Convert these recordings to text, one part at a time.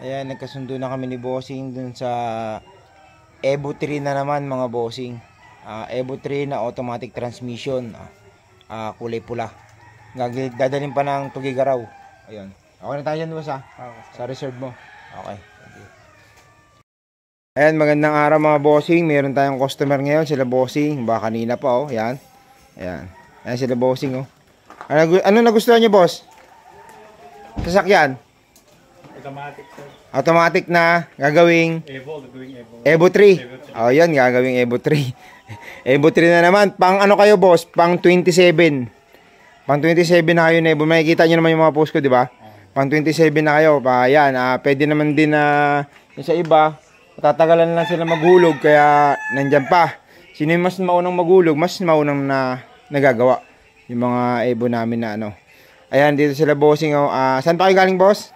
Ayan, nagkasundo na kami ni Bossing dun sa Evo 3 na naman mga bossing. Evo 3 na automatic transmission. Kulay pula. Dadalhin pa ng Tugigaraw. Ayun. Okay na tayo dyan, boss ha? Sa reserve mo. Okay. Ayan, magandang araw mga bossing. Meron tayong customer ngayon, sila Bossing. Baka kanina pa oh, yan. Ayan. Ayan sila Bossing oh. Ano nagustuhan niyo, boss? Sasakyan? Automatic, sir. Automatic na gagawing Evo 3. Oh, yan, gagawing Evo 3. Evo 3 na naman. Pang ano kayo, boss? Pang 27. Pang 27 na kayo na Evo. Makikita niyo naman yung mga post ko, di ba? Pang 27 na kayo. Yan, pwede naman din na yung sa iba, tatagalan lang sila maghulog kaya nandyan pa. Sino yung mas maunang maghulog, mas maunang na nagagawa yung mga Evo namin na ano. Ayan, dito sila Bossing oh. Saan pa kayo galing, boss?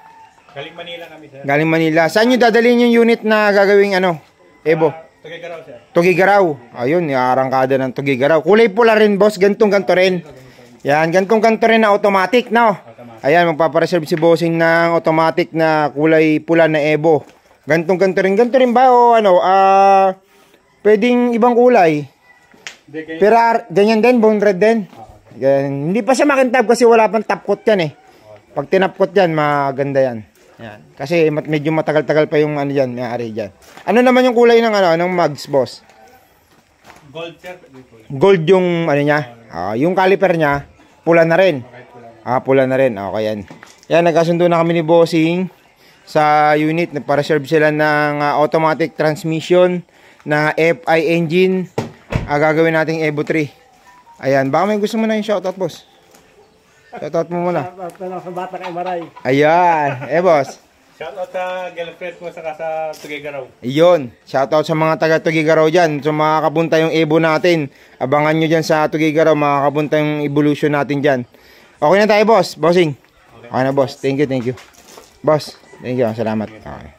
Galing Manila kami, sir. Galing Manila. Saan nyo dadalhin yung unit na gagawing ano? Evo? Tugigaraw, sir. Tugigaraw. Ayun, arangkada ng Tugigaraw. Kulay pula rin, boss. Ganto rin. Yan, ganto rin na automatic, no? Ayan, magpapareserve si Bossing ng automatic na kulay pula na Evo. Ganto rin. Ganto rin ba o ano? Pwedeng ibang kulay. Pero ganyan din, bone red din. Hindi pa siya makintab kasi wala pang top coat yan eh. Pag tinapkot yan, maganda yan. Yan. Kasi medyo matagal-tagal pa yung ano dyan, may-ari dyan. Ano naman yung kulay ng ano, ng mugs, boss? Gold, sir. Gold yung ano niya. Yung caliper niya, pula na rin. Pula na rin. Okay yan. Yan, nagkasundo na kami ni Bossing sa unit. Nagpa-reserve sila ng automatic transmission na FI engine. Gagawin nating Evo 3. Ayan, baka may gusto mo na yung shoutout, boss. Shoutout mo muna. Shoutout sa bata kay Maray. Ayan. Boss. Shoutout sa girlfriend mo saka sa Tugigaraw. Iyon. Shoutout sa mga taga Tugigaraw dyan. So makakabunta yung Evo natin. Abangan nyo dyan sa Tugigaraw. Makakabunta yung evolution natin dyan. Okay na tayo, boss. Bossing. Okay na, boss. Thank you. Boss. Thank you. Salamat. Okay.